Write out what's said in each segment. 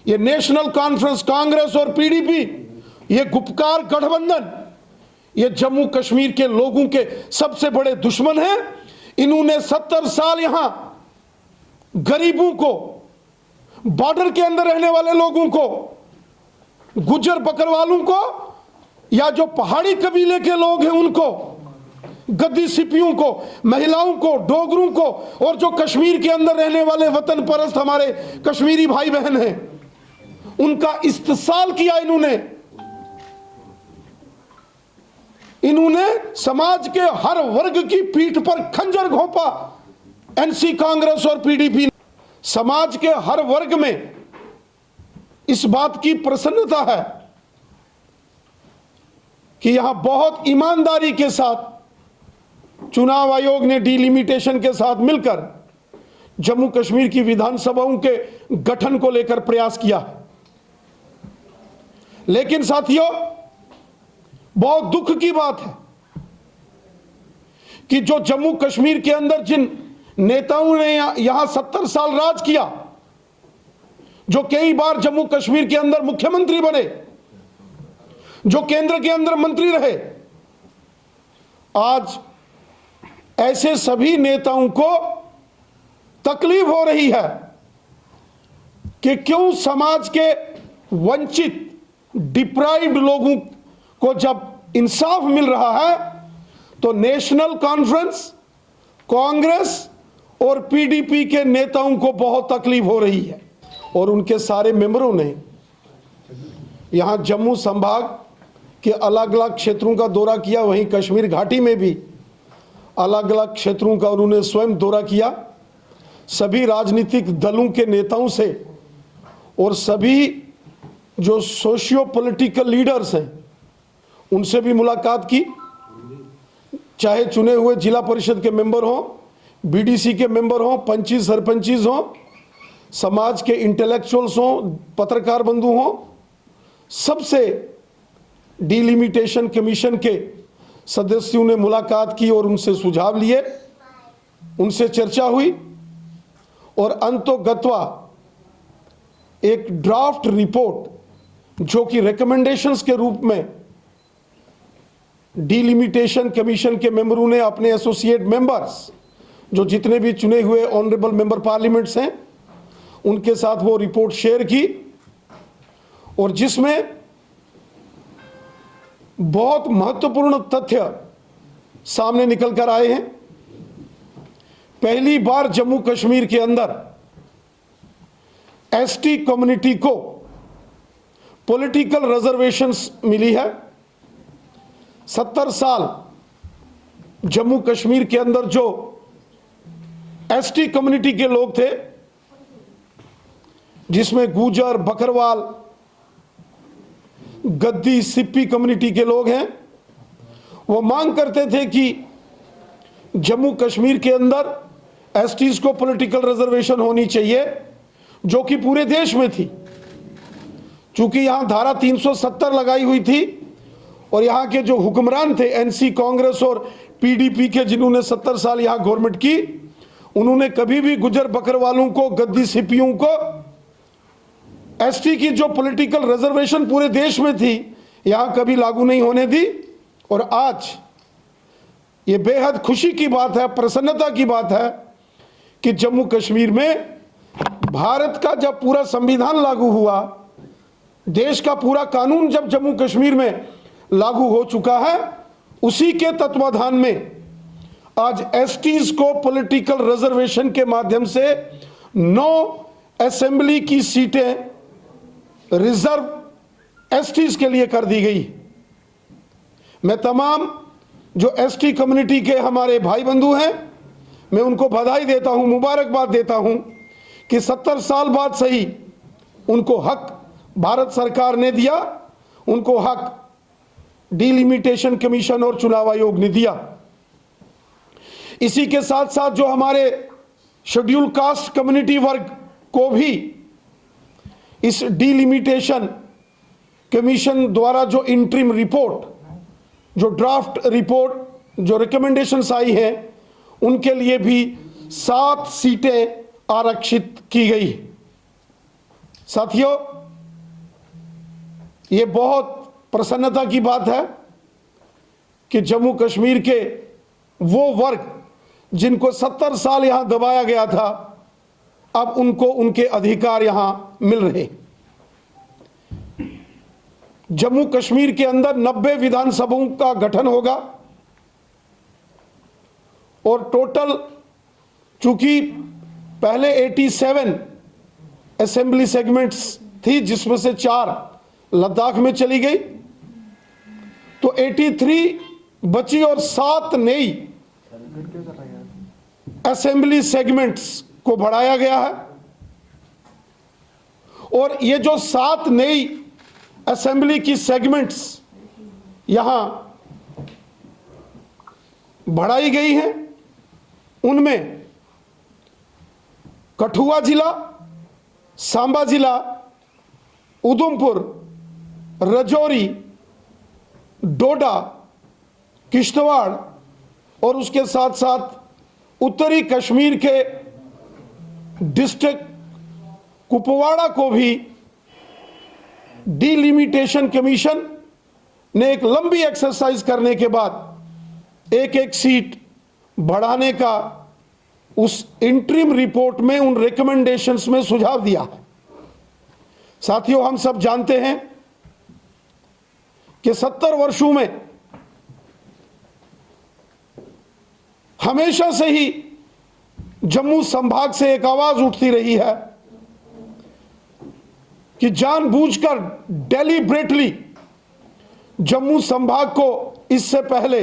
ये national conference, Congress और PDP, ये गुपकार गठबंधन, ये जम्मू कश्मीर के लोगों के सबसे बड़े दुश्मन हैं। इन्होंने 70 साल यहां गरीबों को, बॉर्डर के अंदर रहने वाले लोगों को, गुज्जर बकरवालों को, या जो पहाड़ी कबीले के लोग हैं उनको, गद्दी सिपियों को, महिलाओं को, डोगरों को, और जो कश्मीर के अंदर रहने वाले वतन परस्त हमारे कश्मीरी भाई बहन हैं, उनका इस्तेसाल किया इन्होंने समाज के हर वर्ग की पीठ पर खंजर घोंपा। एनसी, कांग्रेस और पीडीपी, समाज के हर वर्ग में इस बात की प्रसन्नता है कि यहां बहुत ईमानदारी के साथ चुनाव आयोग ने डिलिमिटेशन के साथ मिलकर जम्मू कश्मीर की विधानसभाओं के गठन को लेकर प्रयास किया। लेकिन साथियों, बहुत दुख की बात है कि जो जम्मू कश्मीर के अंदर जिन नेताओं ने यहां 70 साल राज किया, जो कई बार जम्मू कश्मीर के अंदर मुख्यमंत्री बने, जो केंद्र के अंदर मंत्री रहे, आज ऐसे सभी नेताओं को तकलीफ हो रही है कि क्यों समाज के वंचित, डिप्राइव्ड लोगों को जब इंसाफ मिल रहा है तो नेशनल कॉन्फ्रेंस, कांग्रेस और पीडीपी के नेताओं को बहुत तकलीफ हो रही है। और उनके सारे मेंबरों ने यहां जम्मू संभाग के अलग अलग क्षेत्रों का दौरा किया, वहीं कश्मीर घाटी में भी अलग अलग क्षेत्रों का उन्होंने स्वयं दौरा किया। सभी राजनीतिक दलों के नेताओं से और सभी जो सोशियो पॉलिटिकल लीडर्स हैं उनसे भी मुलाकात की, चाहे चुने हुए जिला परिषद के मेंबर हों, बीडीसी के मेंबर हों, पंची सरपंचीज हों, समाज के इंटेलेक्चुअल्स हों, पत्रकार बंधु हों, सबसे डिलिमिटेशन कमीशन के सदस्यों ने मुलाकात की और उनसे सुझाव लिए, उनसे चर्चा हुई और अंतोगत्वा एक ड्राफ्ट रिपोर्ट जो कि रिकमेंडेशंस के रूप में डिलिमिटेशन कमीशन के मेंबरों ने अपने एसोसिएट मेंबर्स, जो जितने भी चुने हुए ऑनरेबल मेंबर पार्लियामेंट्स हैं, उनके साथ वो रिपोर्ट शेयर की और जिसमें बहुत महत्वपूर्ण तथ्य सामने निकल कर आए हैं। पहली बार जम्मू कश्मीर के अंदर एसटी कम्युनिटी को पॉलिटिकल रिजर्वेशंस मिली है। 70 साल जम्मू कश्मीर के अंदर जो एसटी कम्युनिटी के लोग थे, जिसमें गुजर, बकरवाल, गद्दी, सिप्पी कम्युनिटी के लोग हैं, वो मांग करते थे कि जम्मू कश्मीर के अंदर एसटीज को पॉलिटिकल रिजर्वेशन होनी चाहिए, जो कि पूरे देश में थी। चूंकि यहां धारा 370 लगाई हुई थी और यहां के जो हुक्मरान थे एनसी, कांग्रेस और पीडीपी के, जिन्होंने 70 साल यहां गवर्नमेंट की, उन्होंने कभी भी गुजर बकरवालों को, गद्दी सिपियों को एसटी की जो पॉलिटिकल रिजर्वेशन पूरे देश में थी यहां कभी लागू नहीं होने दी। और आज ये बेहद खुशी की बात है, प्रसन्नता की बात है कि जम्मू कश्मीर में भारत का जब पूरा संविधान लागू हुआ, देश का पूरा कानून जब जम्मू कश्मीर में लागू हो चुका है, उसी के तत्वाधान में आज एसटीज को पॉलिटिकल रिजर्वेशन के माध्यम से 9 असेंबली की सीटें रिजर्व एसटीज के लिए कर दी गई। मैं तमाम जो एसटी कम्युनिटी के हमारे भाई बंधु हैं, मैं उनको बधाई देता हूं, मुबारकबाद देता हूं कि 70 साल बाद सही उनको हक भारत सरकार ने दिया, उनको हक डिलिमिटेशन कमीशन और चुनाव आयोग ने दिया। इसी के साथ साथ जो हमारे शेड्यूल कास्ट कम्युनिटी वर्ग को भी इस डिलिमिटेशन कमीशन द्वारा जो इंटरिम रिपोर्ट, जो ड्राफ्ट रिपोर्ट, जो रिकमेंडेशंस आई हैं, उनके लिए भी 7 सीटें आरक्षित की गई। साथियों, ये बहुत प्रसन्नता की बात है कि जम्मू कश्मीर के वो वर्ग जिनको 70 साल यहां दबाया गया था, अब उनको उनके अधिकार यहां मिल रहे। जम्मू कश्मीर के अंदर 90 विधानसभाओं का गठन होगा और टोटल, चूंकि पहले 87 असेंबली सेगमेंट्स थी जिसमें से 4 लद्दाख में चली गई, तो 83 बची और 7 नई असेंबली सेगमेंट्स को बढ़ाया गया है। और ये जो 7 नई असेंबली की सेगमेंट्स यहां बढ़ाई गई हैं, उनमें कठुआ जिला, सांबा जिला, उधमपुर, राजौरी, डोडा, किश्तवाड़ और उसके साथ साथ उत्तरी कश्मीर के डिस्ट्रिक्ट कुपवाड़ा को भी डिलिमिटेशन कमीशन ने एक लंबी एक्सरसाइज करने के बाद एक एक सीट बढ़ाने का उस इंटरिम रिपोर्ट में, उन रिकमेंडेशंस में सुझाव दिया है। साथियों, हम सब जानते हैं कि 70 वर्षों में हमेशा से ही जम्मू संभाग से एक आवाज उठती रही है कि जानबूझकर, डेलिब्रेटली जम्मू संभाग को इससे पहले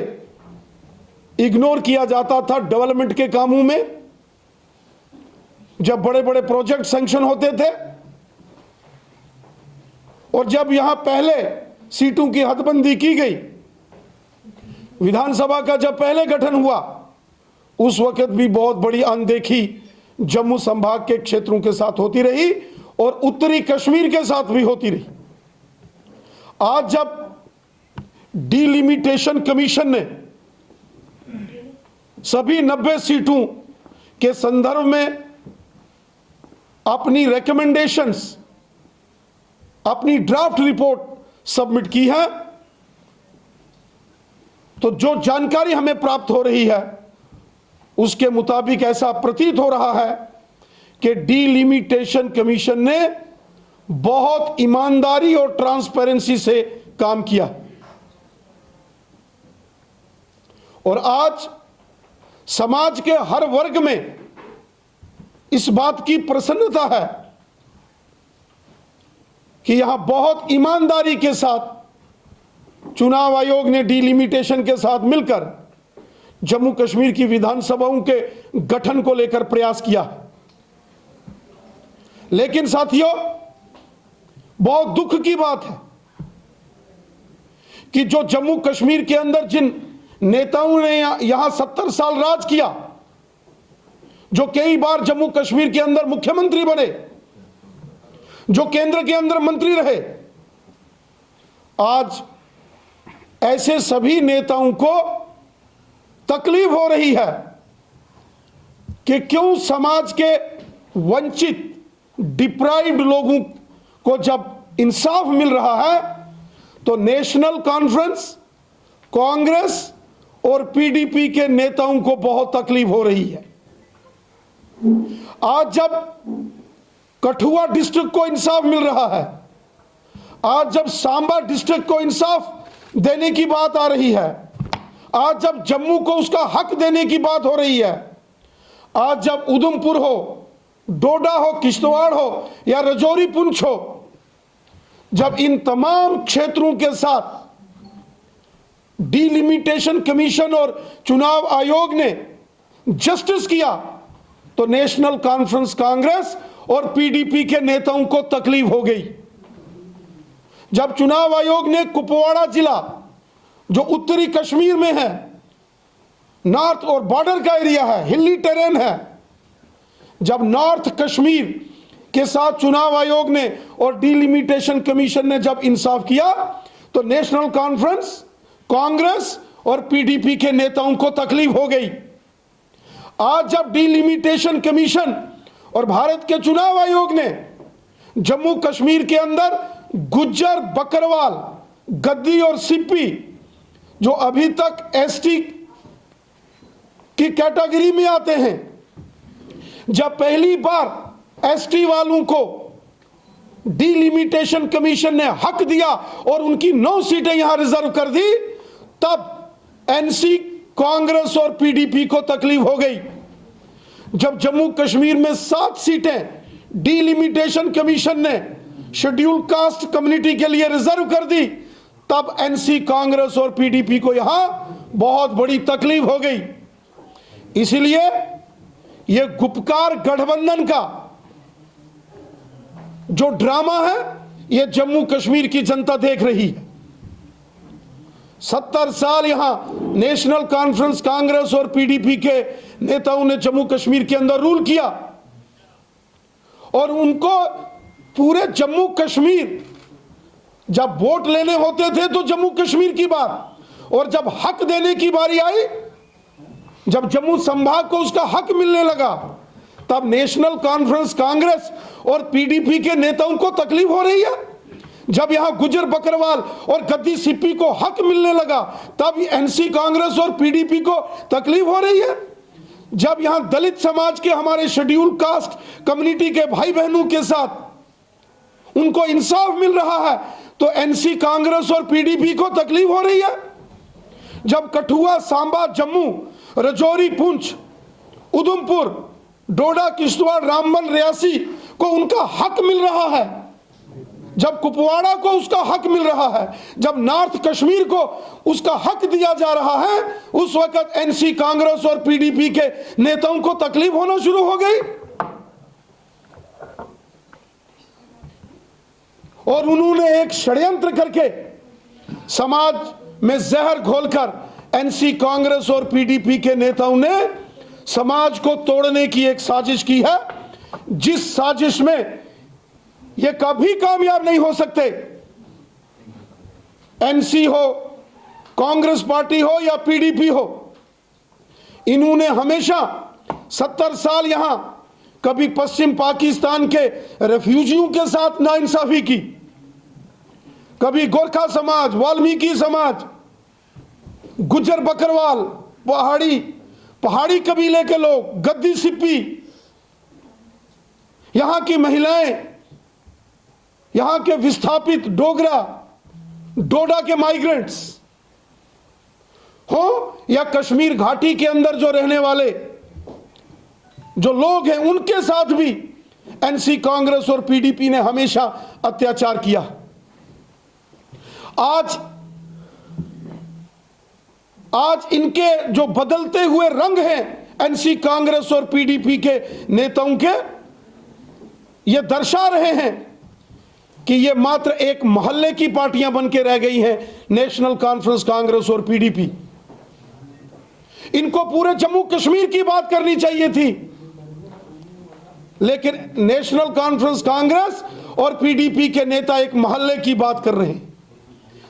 इग्नोर किया जाता था डेवलपमेंट के कामों में। जब बड़े बड़े प्रोजेक्ट सैंक्शन होते थे और जब यहां पहले सीटों की हदबंदी की गई, विधानसभा का जब पहले गठन हुआ, उस वक्त भी बहुत बड़ी अनदेखी जम्मू संभाग के क्षेत्रों के साथ होती रही और उत्तरी कश्मीर के साथ भी होती रही। आज जब डिलिमिटेशन कमीशन ने सभी 90 सीटों के संदर्भ में अपनी रिकमेंडेशंस, अपनी ड्राफ्ट रिपोर्ट सबमिट की है, तो जो जानकारी हमें प्राप्त हो रही है उसके मुताबिक ऐसा प्रतीत हो रहा है कि डिलिमिटेशन कमीशन ने बहुत ईमानदारी और ट्रांसपेरेंसी से काम किया और आज समाज के हर वर्ग में इस बात की प्रसन्नता है कि यहां बहुत ईमानदारी के साथ चुनाव आयोग ने डिलिमिटेशन के साथ मिलकर जम्मू कश्मीर की विधानसभाओं के गठन को लेकर प्रयास किया। लेकिन साथियों, बहुत दुख की बात है कि जो जम्मू कश्मीर के अंदर जिन नेताओं ने यहां 70 साल राज किया, जो कई बार जम्मू कश्मीर के अंदर मुख्यमंत्री बने, जो केंद्र के अंदर मंत्री रहे, आज ऐसे सभी नेताओं को तकलीफ हो रही है कि क्यों समाज के वंचित, डिप्राइव्ड लोगों को जब इंसाफ मिल रहा है तो नेशनल कॉन्फ्रेंस, कांग्रेस और पीडीपी के नेताओं को बहुत तकलीफ हो रही है। आज जब कठुआ डिस्ट्रिक्ट को इंसाफ मिल रहा है, आज जब सांबा डिस्ट्रिक्ट को इंसाफ देने की बात आ रही है, आज जब जम्मू को उसका हक देने की बात हो रही है, आज जब उधमपुर हो, डोडा हो, किश्तवाड़ हो या राजौरी पुंछ हो, जब इन तमाम क्षेत्रों के साथ डिलिमिटेशन कमीशन और चुनाव आयोग ने जस्टिस किया, तो नेशनल कॉन्फ्रेंस, कांग्रेस और पीडीपी के नेताओं को तकलीफ हो गई। जब चुनाव आयोग ने कुपवाड़ा जिला, जो उत्तरी कश्मीर में है, नॉर्थ और बॉर्डर का एरिया है, हिली टेरेन है, जब नॉर्थ कश्मीर के साथ चुनाव आयोग ने और डिलिमिटेशन कमीशन ने जब इंसाफ किया, तो नेशनल कॉन्फ्रेंस, कांग्रेस और पीडीपी के नेताओं को तकलीफ हो गई। आज जब डिलिमिटेशन कमीशन और भारत के चुनाव आयोग ने जम्मू कश्मीर के अंदर गुज्जर, बकरवाल, गद्दी और सिप्पी जो अभी तक एसटी की कैटेगरी में आते हैं, जब पहली बार एसटी वालों को डिलिमिटेशन कमीशन ने हक दिया और उनकी 9 सीटें यहां रिजर्व कर दी, तब एनसी, कांग्रेस और पीडीपी को तकलीफ हो गई। जब जम्मू कश्मीर में 7 सीटें डिलिमिटेशन कमीशन ने शेड्यूल कास्ट कम्युनिटी के लिए रिजर्व कर दी, तब एनसी, कांग्रेस और पीडीपी को यहां बहुत बड़ी तकलीफ हो गई। इसलिए यह गुपकार गठबंधन का जो ड्रामा है, यह जम्मू कश्मीर की जनता देख रही है। 70 साल यहां नेशनल कॉन्फ्रेंस कांग्रेस और पीडीपी के नेताओं ने जम्मू कश्मीर के अंदर रूल किया और उनको पूरे जम्मू कश्मीर, जब वोट लेने होते थे तो जम्मू कश्मीर की बात, और जब हक देने की बारी आई, जब जम्मू संभाग को उसका हक मिलने लगा, तब नेशनल कॉन्फ्रेंस कांग्रेस और पीडीपी के नेताओं को तकलीफ हो रही है। जब यहां गुज्जर, बकरवाल और गद्दी, सिप्पी को हक मिलने लगा, तब एनसी, कांग्रेस और पीडीपी को तकलीफ हो रही है। जब यहां दलित समाज के, हमारे शेड्यूल कास्ट कम्युनिटी के भाई बहनों के साथ उनको इंसाफ मिल रहा है, तो एनसी, कांग्रेस और पीडीपी को तकलीफ हो रही है। जब कठुआ, सांबा, जम्मू, राजौरी, पुंछ, उधमपुर, डोडा, किश्तवाड़, रामबन, रियासी को उनका हक मिल रहा है, जब कुपवाड़ा को उसका हक मिल रहा है, जब नॉर्थ कश्मीर को उसका हक दिया जा रहा है, उस वक्त एनसी, कांग्रेस और पीडीपी के नेताओं को तकलीफ होना शुरू हो गई और उन्होंने एक षड्यंत्र करके समाज में जहर घोलकर एनसी, कांग्रेस और पीडीपी के नेताओं ने समाज को तोड़ने की एक साजिश की है, जिस साजिश में ये कभी कामयाब नहीं हो सकते। एनसी हो, कांग्रेस पार्टी हो या पीडीपी हो, इन्होंने हमेशा 70 साल यहां कभी पश्चिम पाकिस्तान के रेफ्यूजियों के साथ नाइंसाफी की, कभी गोरखा समाज, वाल्मीकि समाज, गुज्जर, बकरवाल, पहाड़ी कबीले के लोग, गद्दी, सिप्पी, यहां की महिलाएं, यहां के विस्थापित डोगरा, डोडा के माइग्रेंट्स हो या कश्मीर घाटी के अंदर जो रहने वाले जो लोग हैं, उनके साथ भी एनसी, कांग्रेस और पीडीपी ने हमेशा अत्याचार किया। आज इनके जो बदलते हुए रंग हैं एनसी, कांग्रेस और पीडीपी के नेताओं के, ये दर्शा रहे हैं कि ये मात्र एक मोहल्ले की पार्टियां बन के रह गई हैं, नेशनल कॉन्फ्रेंस कांग्रेस और पीडीपी। इनको पूरे जम्मू कश्मीर की बात करनी चाहिए थी, लेकिन नेशनल कॉन्फ्रेंस कांग्रेस और पीडीपी के नेता एक मोहल्ले की बात कर रहे हैं,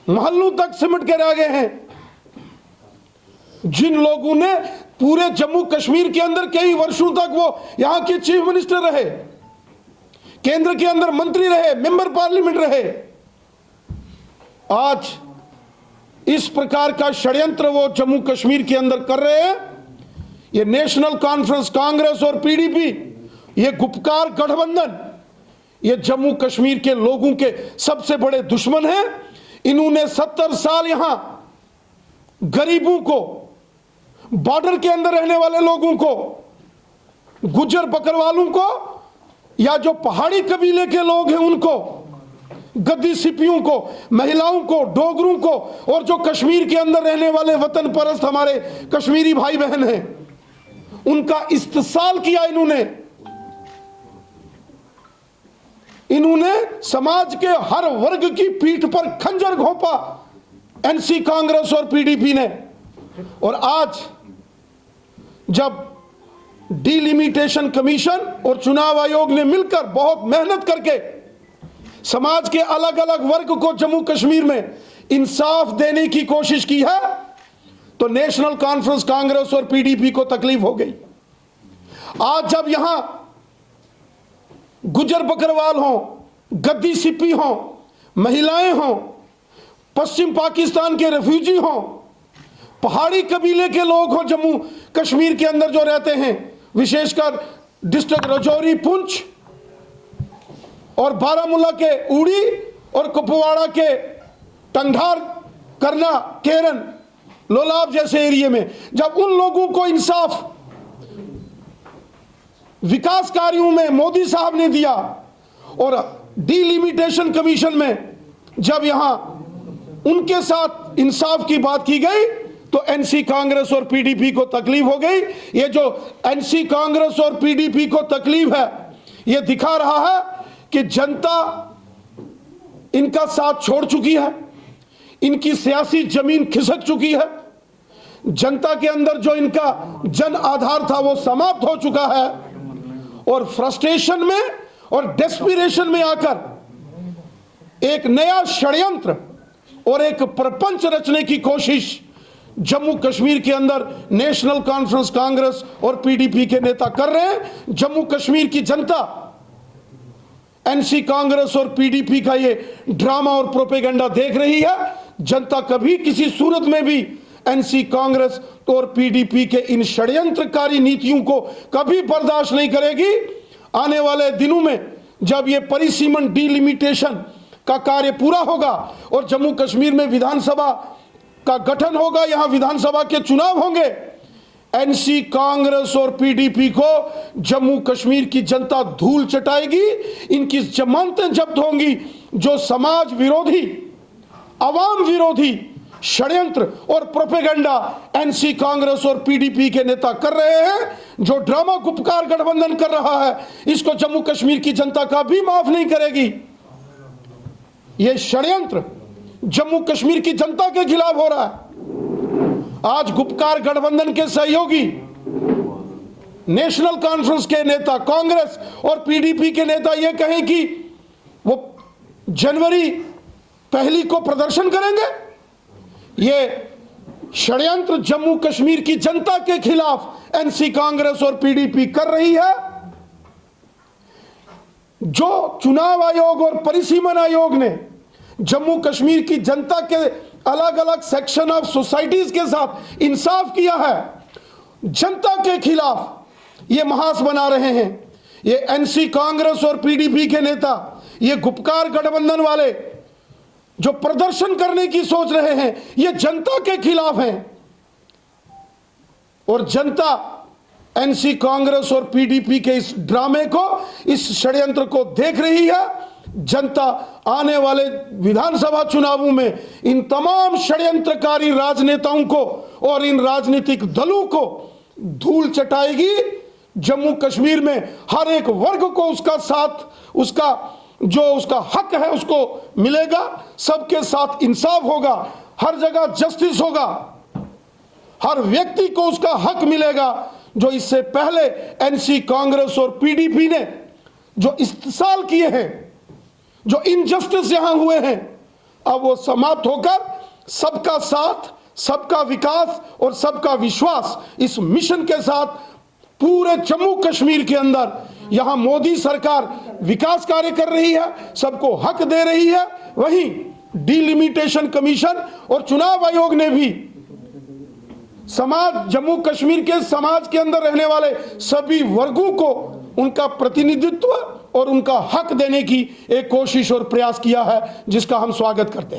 मोहल्लों तक सिमट के रह गए हैं। जिन लोगों ने पूरे जम्मू कश्मीर के अंदर कई वर्षों तक वो यहां के चीफ मिनिस्टर रहे, केंद्र के अंदर मंत्री रहे, मेंबर पार्लियामेंट रहे, आज इस प्रकार का षड्यंत्र वो जम्मू कश्मीर के अंदर कर रहे हैं। ये नेशनल कॉन्फ्रेंस कांग्रेस और पीडीपी, ये गुपकार गठबंधन, ये जम्मू कश्मीर के लोगों के सबसे बड़े दुश्मन हैं। इन्होंने 70 साल यहां गरीबों को, बॉर्डर के अंदर रहने वाले लोगों को, गुज्जर, बकरवालों को या जो पहाड़ी कबीले के लोग हैं उनको, गद्दी, सिप्पियों को, महिलाओं को, डोगरों को, और जो कश्मीर के अंदर रहने वाले वतन परस्त हमारे कश्मीरी भाई बहन हैं, उनका इस्तेसाल किया। इन्होंने समाज के हर वर्ग की पीठ पर खंजर घोंपा एनसी, कांग्रेस और पीडीपी ने। और आज जब डिलिमिटेशन कमीशन और चुनाव आयोग ने मिलकर बहुत मेहनत करके समाज के अलग अलग वर्ग को जम्मू कश्मीर में इंसाफ देने की कोशिश की है, तो नेशनल कॉन्फ्रेंस कांग्रेस और पीडीपी को तकलीफ हो गई। आज जब यहां गुज्जर, बकरवाल हो, गद्दी सिप्पी हों, महिलाएं हों, पश्चिम पाकिस्तान के रेफ्यूजी हों, पहाड़ी कबीले के लोग हों जम्मू कश्मीर के अंदर जो रहते हैं, विशेषकर डिस्ट्रिक्ट राजौरी, पुंछ और बारामूला के उड़ी और कुपवाड़ा के टंगधार, करना, केरन, लोलाब जैसे एरिया में, जब उन लोगों को इंसाफ विकास कार्यों में मोदी साहब ने दिया और डिलिमिटेशन कमीशन में जब यहां उनके साथ इंसाफ की बात की गई तो एनसी कांग्रेस और पीडीपी को तकलीफ हो गई। ये जो एनसी कांग्रेस और पीडीपी को तकलीफ है, ये दिखा रहा है कि जनता इनका साथ छोड़ चुकी है, इनकी सियासी जमीन खिसक चुकी है, जनता के अंदर जो इनका जन आधार था वो समाप्त हो चुका है और फ्रस्ट्रेशन में और डेस्पिरेशन में आकर एक नया षड्यंत्र और एक प्रपंच रचने की कोशिश जम्मू कश्मीर के अंदर नेशनल कॉन्फ्रेंस कांग्रेस और पीडीपी के नेता कर रहे हैं। जम्मू कश्मीर की जनता एनसी कांग्रेस और पीडीपी का ये ड्रामा और प्रोपेगेंडा देख रही है। जनता कभी किसी सूरत में भी एनसी कांग्रेस और पीडीपी के इन षड्यंत्रकारी नीतियों को कभी बर्दाश्त नहीं करेगी। आने वाले दिनों में जब ये परिसीमन डिलिमिटेशन का कार्य पूरा होगा और जम्मू कश्मीर में विधानसभा का गठन होगा, यहां विधानसभा के चुनाव होंगे, एनसी कांग्रेस और पीडीपी को जम्मू कश्मीर की जनता धूल चटाएगी, इनकी जमानतें जब्त होंगी। जो समाज विरोधी, अवाम विरोधी षड्यंत्र और प्रोपेगेंडा एनसी कांग्रेस और पीडीपी के नेता कर रहे हैं, जो ड्रामा गुपकार गठबंधन कर रहा है, इसको जम्मू कश्मीर की जनता का भी माफ नहीं करेगी। यह षड्यंत्र जम्मू कश्मीर की जनता के खिलाफ हो रहा है। आज गुपकार गठबंधन के सहयोगी नेशनल कॉन्फ्रेंस के नेता, कांग्रेस और पीडीपी के नेता ये कहें कि वो जनवरी 1 को प्रदर्शन करेंगे, ये षड्यंत्र जम्मू कश्मीर की जनता के खिलाफ एनसी कांग्रेस और पीडीपी कर रही है। जो चुनाव आयोग और परिसीमन आयोग ने जम्मू कश्मीर की जनता के अलग अलग सेक्शन ऑफ सोसाइटीज के साथ इंसाफ किया है, जनता के खिलाफ ये महास बना रहे हैं। ये एनसी कांग्रेस और पीडीपी के नेता, ये गुपकार गठबंधन वाले जो प्रदर्शन करने की सोच रहे हैं, ये जनता के खिलाफ हैं और जनता एनसी कांग्रेस और पीडीपी के इस ड्रामे को, इस षड्यंत्र को देख रही है। जनता आने वाले विधानसभा चुनावों में इन तमाम षड्यंत्रकारी राजनेताओं को और इन राजनीतिक दलों को धूल चटाएगी। जम्मू कश्मीर में हर एक वर्ग को उसका साथ, उसका जो उसका हक है उसको मिलेगा, सबके साथ इंसाफ होगा, हर जगह जस्टिस होगा, हर व्यक्ति को उसका हक मिलेगा। जो इससे पहले एनसी कांग्रेस और पीडीपी ने जो इस्तेसाल किए हैं, जो इनजस्टिस यहां हुए हैं, अब वो समाप्त होकर सबका साथ, सबका विकास और सबका विश्वास इस मिशन के साथ पूरे जम्मू कश्मीर के अंदर यहां मोदी सरकार विकास कार्य कर रही है, सबको हक दे रही है। वहीं डिलिमिटेशन कमीशन और चुनाव आयोग ने भी समाज, जम्मू कश्मीर के समाज के अंदर रहने वाले सभी वर्गों को उनका प्रतिनिधित्व और उनका हक देने की एक कोशिश और प्रयास किया है, जिसका हम स्वागत करते हैं।